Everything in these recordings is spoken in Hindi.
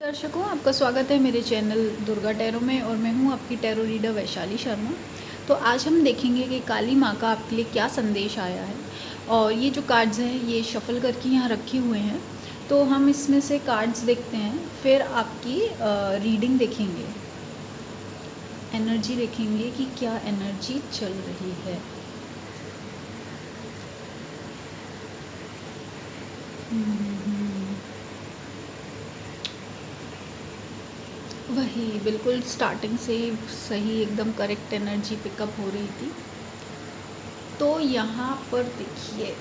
दर्शकों, आपका स्वागत है मेरे चैनल दुर्गा टैरो में और मैं हूं आपकी टैरो रीडर वैशाली शर्मा। तो आज हम देखेंगे कि काली माँ का आपके लिए क्या संदेश आया है। और ये जो कार्ड्स हैं ये शफल करके यहाँ रखे हुए हैं, तो हम इसमें से कार्ड्स देखते हैं, फिर आपकी रीडिंग देखेंगे, एनर्जी देखेंगे कि क्या एनर्जी चल रही है। वही बिल्कुल स्टार्टिंग से ही सही एकदम करेक्ट एनर्जी पिकअप हो रही थी। तो यहाँ पर देखिए,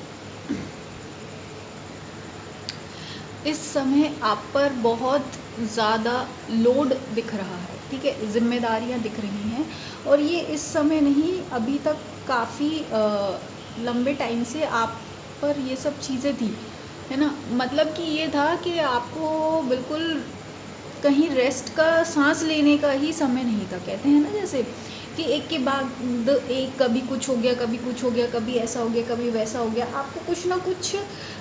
इस समय आप पर बहुत ज़्यादा लोड दिख रहा है, ठीक है, जिम्मेदारियाँ दिख रही हैं। और ये इस समय नहीं, अभी तक काफ़ी लंबे टाइम से आप पर ये सब चीज़ें थी, है ना। मतलब कि ये था कि आपको बिल्कुल कहीं रेस्ट का, सांस लेने का ही समय नहीं था। कहते हैं ना जैसे कि एक के बाद एक, कभी कुछ हो गया, कभी कुछ हो गया, कभी ऐसा हो गया, कभी वैसा हो गया। आपको कुछ ना कुछ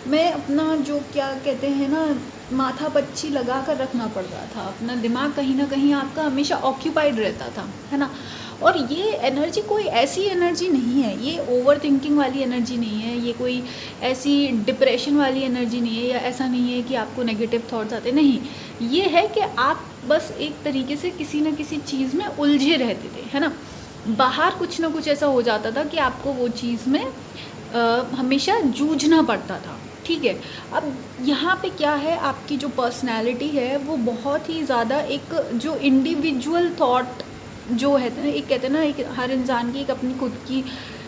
में अपना जो क्या कहते हैं ना, माथा पच्ची लगा कर रखना पड़ रहा था। अपना दिमाग कहीं ना कहीं आपका हमेशा ऑक्यूपाइड रहता था, है ना। और ये एनर्जी कोई ऐसी एनर्जी नहीं है, ये ओवर थिंकिंग वाली एनर्जी नहीं है, ये कोई ऐसी डिप्रेशन वाली एनर्जी नहीं है, या ऐसा नहीं है कि आपको नेगेटिव थॉट्स आते, नहीं। ये है कि आप बस एक तरीके से किसी न किसी चीज़ में उलझे रहते थे, है ना। बाहर कुछ ना कुछ ऐसा हो जाता था कि आपको वो चीज़ में हमेशा जूझना पड़ता था, ठीक है। अब यहाँ पे क्या है, आपकी जो पर्सनैलिटी है वो बहुत ही ज़्यादा एक जो इंडिविजुअल थॉट जो है ना, एक कहते हैं ना, एक हर इंसान की एक अपनी खुद की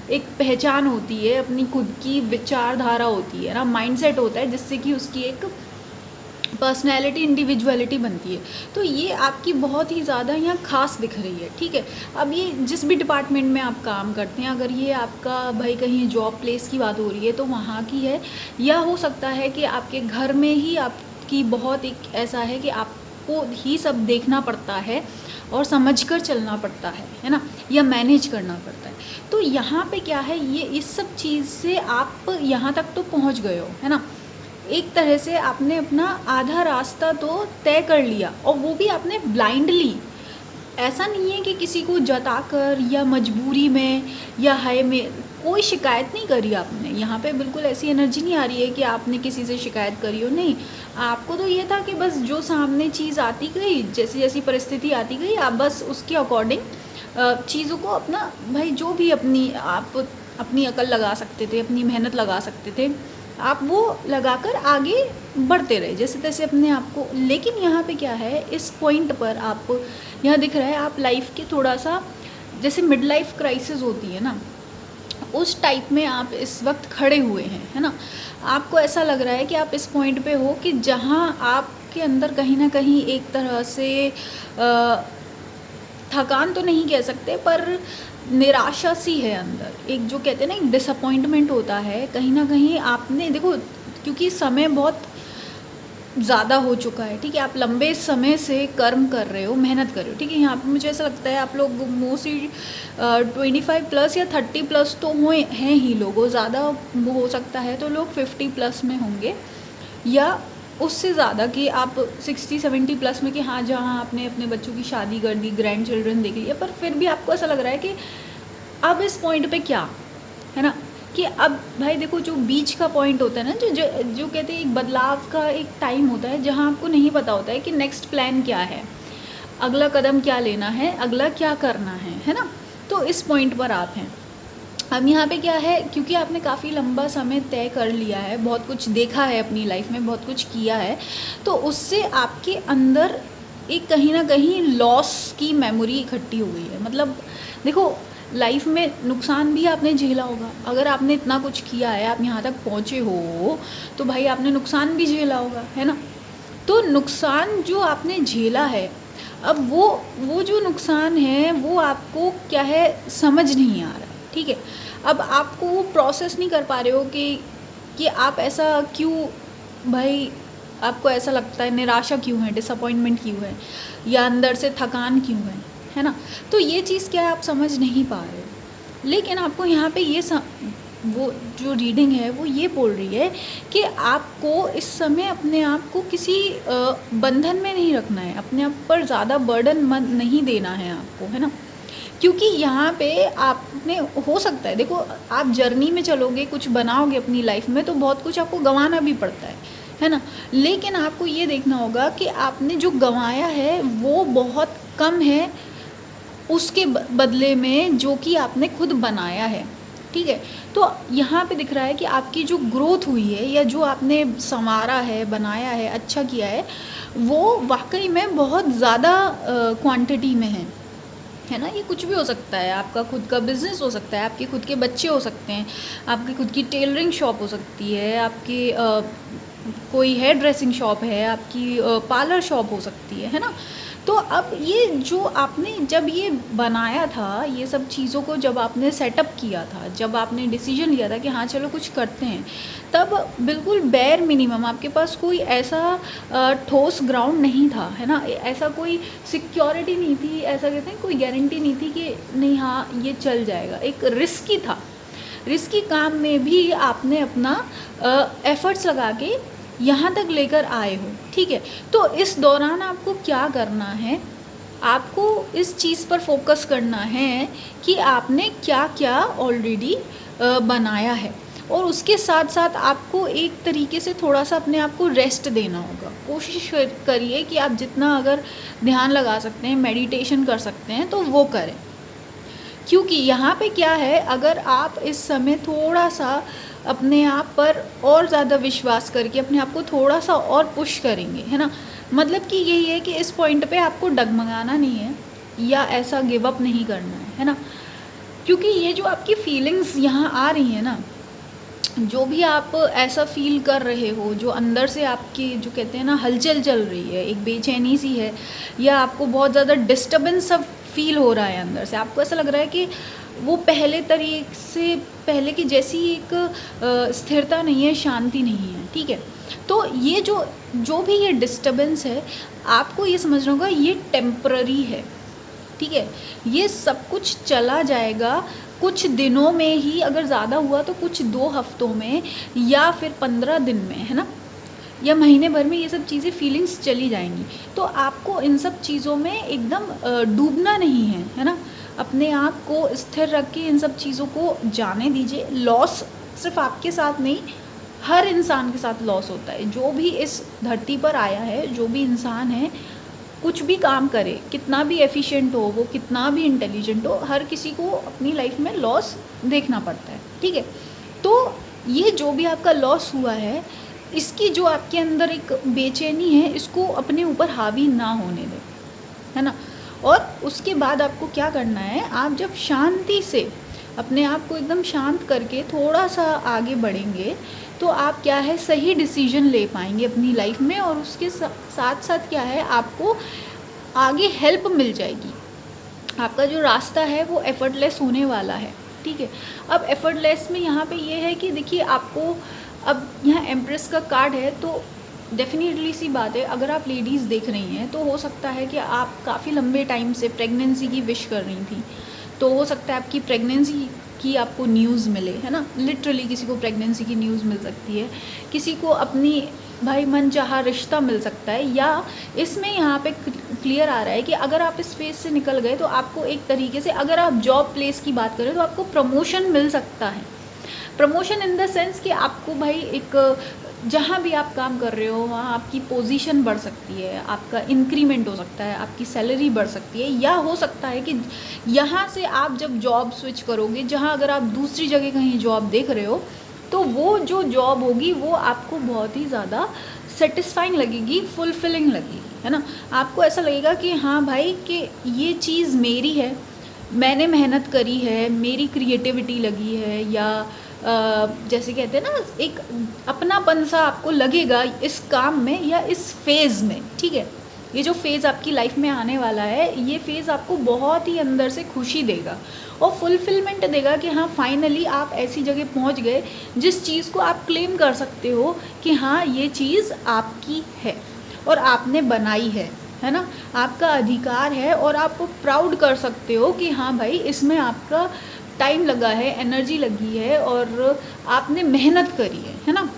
एक पहचान होती है, अपनी खुद की विचारधारा होती है ना, माइंडसेट होता है, जिससे कि उसकी एक पर्सनैलिटी, इंडिविजुअलिटी बनती है। तो ये आपकी बहुत ही ज़्यादा यहाँ खास दिख रही है, ठीक है। अब ये जिस भी डिपार्टमेंट में आप काम करते हैं, अगर ये आपका भाई कहीं जॉब प्लेस की बात हो रही है तो वहाँ की है, या हो सकता है कि आपके घर में ही आपकी बहुत एक ऐसा है कि आपको ही सब देखना पड़ता है और समझकर चलना पड़ता है ना, या मैनेज करना पड़ता है। तो यहाँ पे क्या है, ये इस सब चीज़ से आप यहाँ तक तो पहुँच गए हो, है ना। एक तरह से आपने अपना आधा रास्ता तो तय कर लिया, और वो भी आपने ब्लाइंडली। ऐसा नहीं है कि किसी को जताकर या मजबूरी में या हाय में, कोई शिकायत नहीं करी आपने। यहाँ पे बिल्कुल ऐसी एनर्जी नहीं आ रही है कि आपने किसी से शिकायत करी हो, नहीं। आपको तो ये था कि बस जो सामने चीज़ आती गई, जैसी जैसी परिस्थिति आती गई, आप बस उसके अकॉर्डिंग चीज़ों को अपना, भाई जो भी आप अपनी अकल लगा सकते थे, अपनी मेहनत लगा सकते थे, आप वो लगाकर आगे बढ़ते रहे जैसे तैसे अपने आप को। लेकिन यहाँ पे क्या है, इस पॉइंट पर आप, यहाँ दिख रहा है आप लाइफ के थोड़ा सा, जैसे मिड लाइफ क्राइसिस होती है ना, उस टाइप में आप इस वक्त खड़े हुए हैं, है ना। आपको ऐसा लग रहा है कि आप इस पॉइंट पे हो कि जहाँ आपके अंदर कहीं ना कहीं एक तरह से थकान तो नहीं कह सकते, पर निराशा सी है अंदर। एक जो कहते हैं ना, एक डिसअपॉइंटमेंट होता है कहीं ना कहीं। आपने देखो, क्योंकि समय बहुत ज़्यादा हो चुका है, ठीक है, आप लंबे समय से कर्म कर रहे हो, मेहनत कर रहे हो, ठीक है। यहाँ पे मुझे ऐसा लगता है आप लोग मोस्टली 25+ या 30+ तो हुए हैं ही लोगों, ज़्यादा हो सकता है तो लोग 50+ में होंगे, या उससे ज़्यादा कि आप 60-70+ में, कि हाँ, जहाँ आपने अपने बच्चों की शादी कर दी, ग्रैंड चिल्ड्रन देख लिया, पर फिर भी आपको ऐसा लग रहा है कि अब इस पॉइंट पे क्या, है ना, कि अब भाई देखो, जो बीच का पॉइंट होता है ना, जो कहते हैं एक बदलाव का एक टाइम होता है, जहाँ आपको नहीं पता होता है कि नेक्स्ट प्लान क्या है, अगला कदम क्या लेना है, अगला क्या करना है ना। तो इस पॉइंट पर आप हैं। अब यहाँ पे क्या है, क्योंकि आपने काफ़ी लंबा समय तय कर लिया है, बहुत कुछ देखा है अपनी लाइफ में, बहुत कुछ किया है, तो उससे आपके अंदर एक कहीं ना कहीं लॉस की मेमोरी इकट्ठी हो गई है। मतलब देखो, लाइफ में नुकसान भी आपने झेला होगा। अगर आपने इतना कुछ किया है, आप यहाँ तक पहुँचे हो, तो भाई आपने नुकसान भी झेला होगा, है ना। तो नुकसान जो आपने झेला है, अब वो जो नुकसान है वो आपको क्या है, समझ नहीं आ रहा, ठीक है। अब आपको वो प्रोसेस नहीं कर पा रहे हो कि आप ऐसा क्यों, भाई आपको ऐसा लगता है, निराशा क्यों है, डिसअपॉइंटमेंट क्यों है, या अंदर से थकान क्यों है ना। तो ये चीज़ क्या है, आप समझ नहीं पा रहे हो। लेकिन आपको यहाँ पे ये वो जो रीडिंग है वो ये बोल रही है कि आपको इस समय अपने आप को किसी बंधन में नहीं रखना है, अपने आप पर ज़्यादा बर्डन मत नहीं देना है आपको, है ना। क्योंकि यहाँ पे आपने हो सकता है, देखो आप जर्नी में चलोगे, कुछ बनाओगे अपनी लाइफ में, तो बहुत कुछ आपको गंवाना भी पड़ता है ना। लेकिन आपको ये देखना होगा कि आपने जो गंवाया है वो बहुत कम है उसके बदले में जो कि आपने खुद बनाया है, ठीक है। तो यहाँ पे दिख रहा है कि आपकी जो ग्रोथ हुई है या जो आपने संवारा है, बनाया है, अच्छा किया है, वो वाकई में बहुत ज़्यादा क्वांटिटी में है ना। ये कुछ भी हो सकता है, आपका खुद का बिज़नेस हो सकता है, आपके खुद के बच्चे हो सकते हैं, आपकी खुद की टेलरिंग शॉप हो सकती है, आपकी कोई हेयर ड्रेसिंग शॉप है, आपकी पार्लर शॉप हो सकती है ना। तो अब ये जो आपने जब ये बनाया था, ये सब चीज़ों को जब आपने सेटअप किया था, जब आपने डिसीजन लिया था कि हाँ चलो कुछ करते हैं, तब बिल्कुल बेयर मिनिमम आपके पास कोई ऐसा ठोस ग्राउंड नहीं था, है ना। ऐसा कोई सिक्योरिटी नहीं थी, ऐसा कहते हैं कोई गारंटी नहीं थी कि नहीं हाँ ये चल जाएगा। एक रिस्की था, रिस्की काम में भी आपने अपना एफर्ट्स लगा के यहाँ तक लेकर आए हो, ठीक है। तो इस दौरान आपको क्या करना है, आपको इस चीज़ पर फोकस करना है कि आपने क्या क्या ऑलरेडी बनाया है, और उसके साथ साथ आपको एक तरीके से थोड़ा सा अपने आप को रेस्ट देना होगा। कोशिश करिए कि आप जितना अगर ध्यान लगा सकते हैं, मेडिटेशन कर सकते हैं तो वो करें। क्योंकि यहाँ पे क्या है, अगर आप इस समय थोड़ा सा अपने आप पर और ज़्यादा विश्वास करके अपने आप को थोड़ा सा और पुश करेंगे, है ना, मतलब कि यही है कि इस पॉइंट पे आपको डगमगाना नहीं है या ऐसा गिव अप नहीं करना है ना। क्योंकि ये जो आपकी फीलिंग्स यहाँ आ रही है ना, जो भी आप ऐसा फील कर रहे हो, जो अंदर से आपकी जो कहते हैं ना हलचल चल रही है, एक बेचैनी सी है, या आपको बहुत ज़्यादा डिस्टर्बेंस सब फील हो रहा है अंदर से, आपको ऐसा लग रहा है कि वो पहले तरीके से पहले की जैसी एक स्थिरता नहीं है, शांति नहीं है, ठीक है। तो ये जो भी ये डिस्टर्बेंस है, आपको ये समझना होगा ये टेम्पररी है, ठीक है। ये सब कुछ चला जाएगा कुछ दिनों में ही, अगर ज़्यादा हुआ तो कुछ 2 हफ्तों में या फिर 15 दिन में, है ना, या महीने भर में ये सब चीज़ें फीलिंग्स चली जाएंगी। तो आपको इन सब चीज़ों में एकदम डूबना नहीं है ना। अपने आप को स्थिर रख के इन सब चीज़ों को जाने दीजिए। लॉस सिर्फ आपके साथ नहीं, हर इंसान के साथ लॉस होता है। जो भी इस धरती पर आया है, जो भी इंसान है, कुछ भी काम करे, कितना भी एफिशिएंट हो, वो कितना भी इंटेलिजेंट हो, हर किसी को अपनी लाइफ में लॉस देखना पड़ता है, ठीक है। तो ये जो भी आपका लॉस हुआ है, इसकी जो आपके अंदर एक बेचैनी है, इसको अपने ऊपर हावी ना होने दें, है ना। और उसके बाद आपको क्या करना है, आप जब शांति से अपने आप को एकदम शांत करके थोड़ा सा आगे बढ़ेंगे, तो आप क्या है सही डिसीजन ले पाएंगे अपनी लाइफ में, और उसके साथ साथ क्या है आपको आगे हेल्प मिल जाएगी। आपका जो रास्ता है वो एफर्टलेस होने वाला है, ठीक है। अब एफर्टलेस में यहाँ पे ये है कि देखिए, आपको अब यहाँ एम्प्रेस का कार्ड है, तो डेफिनेटली सी बात है, अगर आप लेडीज़ देख रही हैं तो हो सकता है कि आप काफ़ी लंबे टाइम से प्रेगनेंसी की विश कर रही थी, तो हो सकता है आपकी प्रेगनेंसी की आपको न्यूज़ मिले, है ना। लिटरली किसी को प्रेगनेंसी की न्यूज़ मिल सकती है, किसी को अपनी भाई मन चाहा रिश्ता मिल सकता है, या इसमें यहाँ पे क्लियर आ रहा है कि अगर आप इस फेज से निकल गए तो आपको एक तरीके से, अगर आप जॉब प्लेस की बात करें तो आपको प्रमोशन मिल सकता है। प्रमोशन इन द सेंस कि आपको भाई एक जहाँ भी आप काम कर रहे हो वहाँ आपकी पोजीशन बढ़ सकती है, आपका इंक्रीमेंट हो सकता है, आपकी सैलरी बढ़ सकती है, या हो सकता है कि यहाँ से आप जब जॉब स्विच करोगे, जहाँ अगर आप दूसरी जगह कहीं जॉब देख रहे हो, तो वो जो जॉब होगी वो आपको बहुत ही ज़्यादा सेटिस्फाइंग लगेगी, फुलफिलिंग लगेगी, है ना। आपको ऐसा लगेगा कि हाँ भाई कि ये चीज़ मेरी है, मैंने मेहनत करी है, मेरी क्रिएटिविटी लगी है, या जैसे कहते हैं ना एक अपनापन सा आपको लगेगा इस काम में या इस फेज़ में, ठीक है। ये जो फेज़ आपकी लाइफ में आने वाला है, ये फेज़ आपको बहुत ही अंदर से खुशी देगा और फुलफिलमेंट देगा कि हाँ फाइनली आप ऐसी जगह पहुंच गए जिस चीज़ को आप क्लेम कर सकते हो कि हाँ ये चीज़ आपकी है और आपने बनाई है ना, आपका अधिकार है, और आप प्राउड कर सकते हो कि हाँ भाई इसमें आपका टाइम लगा है, एनर्जी लगी है और आपने मेहनत करी है ना?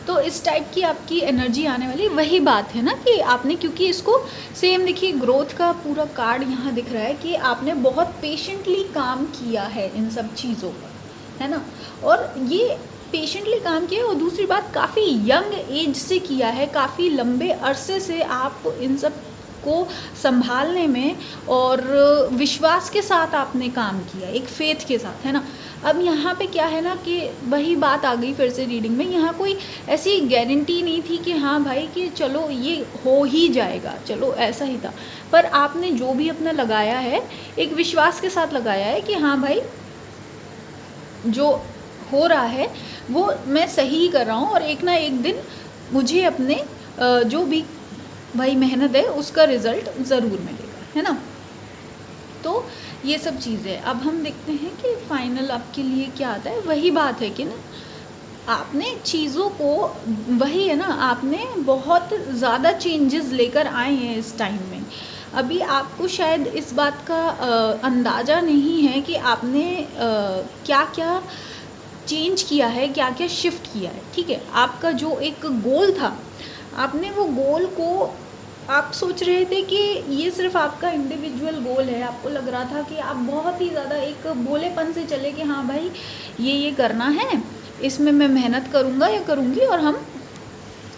तो इस टाइप की आपकी एनर्जी आने वाली, वही बात है ना कि आपने, क्योंकि इसको सेम देखिए ग्रोथ का पूरा कार्ड यहाँ दिख रहा है कि आपने बहुत पेशेंटली काम किया है इन सब चीज़ों पर, है ना? और ये पेशेंटली काम किया, और दूसरी बात काफ़ी यंग एज से किया है, काफ़ी लंबे अरसे से आप इन सब को संभालने में और विश्वास के साथ आपने काम किया, एक फेथ के साथ, है ना? अब यहाँ पे क्या है ना कि वही बात आ गई फिर से रीडिंग में, यहाँ कोई ऐसी गारंटी नहीं थी कि हाँ भाई कि चलो ये हो ही जाएगा, चलो ऐसा ही था, पर आपने जो भी अपना लगाया है एक विश्वास के साथ लगाया है कि हाँ भाई जो हो रहा है वो मैं सही ही कर रहा हूँ, और एक ना एक दिन मुझे अपने जो भी भाई मेहनत है उसका रिज़ल्ट ज़रूर मिलेगा, है ना? तो ये सब चीज़ें अब हम देखते हैं कि फाइनल आपके लिए क्या आता है। वही बात है कि ना आपने चीज़ों को, वही है ना, आपने बहुत ज़्यादा चेंजेस लेकर आए हैं इस टाइम में। अभी आपको शायद इस बात का अंदाज़ा नहीं है कि आपने क्या क्या चेंज किया है, क्या क्या शिफ्ट किया है, ठीक है? आपका जो एक गोल था, आपने वो गोल को, आप सोच रहे थे कि ये सिर्फ आपका इंडिविजुअल गोल है, आपको लग रहा था कि आप बहुत ही ज़्यादा एक भोलेपन से चले कि हाँ भाई ये करना है, इसमें मैं मेहनत करूँगा या करूँगी, और हम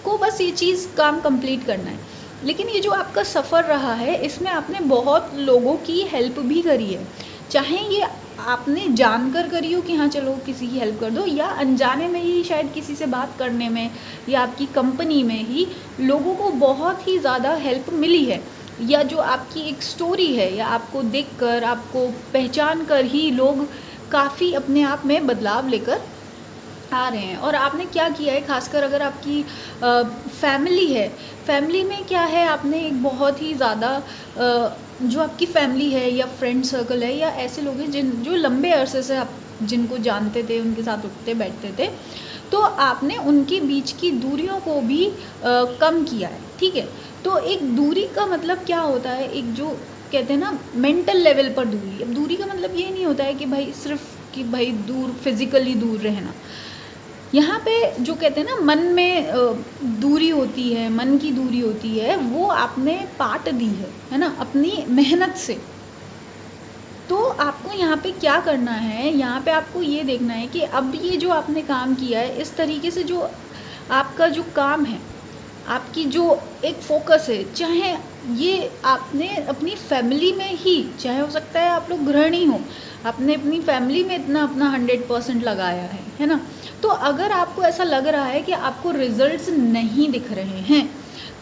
को बस ये चीज़ काम कंप्लीट करना है। लेकिन ये जो आपका सफ़र रहा है इसमें आपने बहुत लोगों की हेल्प भी करी है, चाहे ये आपने जानकर करी हो कि हाँ चलो किसी की हेल्प कर दो, या अनजाने में ही शायद किसी से बात करने में या आपकी कंपनी में ही लोगों को बहुत ही ज़्यादा हेल्प मिली है, या जो आपकी एक स्टोरी है या आपको देखकर, आपको पहचान कर ही लोग काफ़ी अपने आप में बदलाव लेकर आ रहे हैं। और आपने क्या किया है, खासकर अगर आपकी फैमिली है, फैमिली में क्या है, आपने एक बहुत ही ज़्यादा जो आपकी फैमिली है या फ्रेंड सर्कल है या ऐसे लोग हैं जो लंबे अरसे से आप जिनको जानते थे, उनके साथ उठते बैठते थे, तो आपने उनके बीच की दूरियों को भी कम किया है, ठीक है? तो एक दूरी का मतलब क्या होता है, एक जो कहते हैं ना मेंटल लेवल पर दूरी। अब दूरी का मतलब ये नहीं होता है कि भाई सिर्फ कि भाई दूर, फिज़िकली दूर रहना। यहाँ पे जो कहते हैं ना मन में दूरी होती है, मन की दूरी होती है, वो आपने पाट दी है ना, अपनी मेहनत से। तो आपको यहाँ पे क्या करना है, यहाँ पे आपको ये देखना है कि अब ये जो आपने काम किया है, इस तरीके से जो आपका जो काम है, आपकी जो एक फोकस है, चाहे ये आपने अपनी फैमिली में ही, चाहे हो सकता है आप लोग गृहिणी हो, आपने अपनी फैमिली में इतना अपना 100% लगाया है ना? तो अगर आपको ऐसा लग रहा है कि आपको रिजल्ट्स नहीं दिख रहे हैं,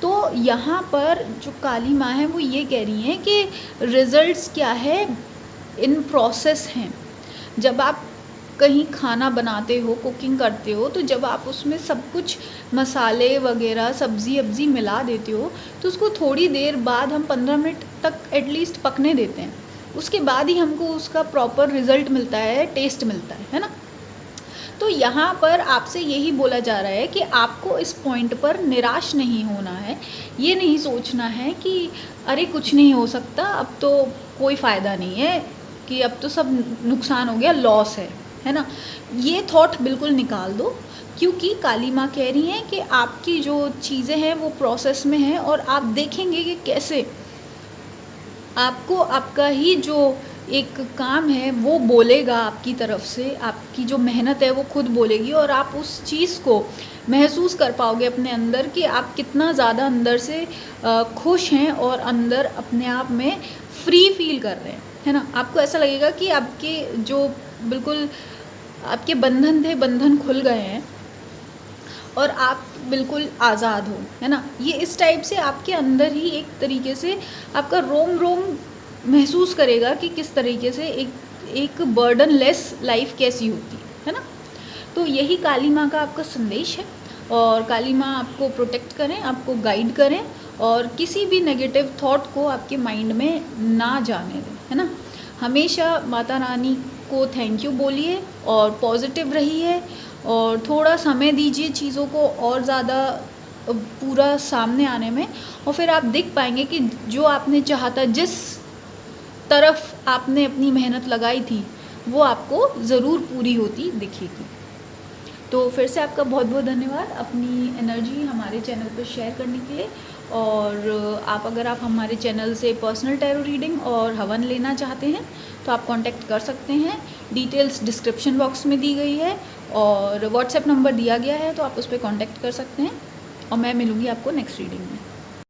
तो यहाँ पर जो काली माँ है वो ये कह रही हैं कि रिजल्ट्स क्या है, इन प्रोसेस हैं। जब आप कहीं खाना बनाते हो, कुकिंग करते हो, तो जब आप उसमें सब कुछ मसाले वगैरह सब्ज़ी अब्ज़ी मिला देते हो, तो उसको थोड़ी देर बाद हम 15 मिनट तक एटलीस्ट पकने देते हैं, उसके बाद ही हमको उसका प्रॉपर रिज़ल्ट मिलता है, टेस्ट मिलता है ना? तो यहाँ पर आपसे यही बोला जा रहा है कि आपको इस पॉइंट पर निराश नहीं होना है, ये नहीं सोचना है कि अरे कुछ नहीं हो सकता, अब तो कोई फ़ायदा नहीं है, कि अब तो सब नुकसान हो गया, लॉस है ना? ये थॉट बिल्कुल निकाल दो, क्योंकि काली माँ कह रही हैं कि आपकी जो चीज़ें हैं वो प्रोसेस में हैं, और आप देखेंगे कि कैसे आपको आपका ही जो एक काम है वो बोलेगा आपकी तरफ से, आपकी जो मेहनत है वो खुद बोलेगी, और आप उस चीज़ को महसूस कर पाओगे अपने अंदर कि आप कितना ज़्यादा अंदर से खुश हैं और अंदर अपने आप में फ्री फील कर रहे हैं, है ना? आपको ऐसा लगेगा कि आपके जो बिल्कुल आपके बंधन थे, बंधन खुल गए हैं और आप बिल्कुल आज़ाद हो, है ना? ये इस टाइप से आपके अंदर ही एक तरीके से आपका रोम रोम महसूस करेगा कि किस तरीके से एक बर्डन लेस लाइफ कैसी होती है ना? तो यही काली माँ का आपका संदेश है, और काली माँ आपको प्रोटेक्ट करें, आपको गाइड करें, और किसी भी नेगेटिव थॉट को आपके माइंड में ना जाने दें, है ना? हमेशा माता रानी को थैंक यू बोलिए और पॉजिटिव रहिए, और थोड़ा समय दीजिए चीज़ों को और ज़्यादा पूरा सामने आने में, और फिर आप देख पाएंगे कि जो आपने चाहा था, जिस तरफ आपने अपनी मेहनत लगाई थी, वो आपको ज़रूर पूरी होती दिखेगी। तो फिर से आपका बहुत बहुत धन्यवाद अपनी एनर्जी हमारे चैनल पर शेयर करने के लिए। और अगर आप हमारे चैनल से पर्सनल टैरो रीडिंग और हवन लेना चाहते हैं तो आप कांटेक्ट कर सकते हैं। डिटेल्स डिस्क्रिप्शन बॉक्स में दी गई है और व्हाट्सएप नंबर दिया गया है, तो आप उस पर कांटेक्ट कर सकते हैं। और मैं मिलूँगी आपको नेक्स्ट रीडिंग में।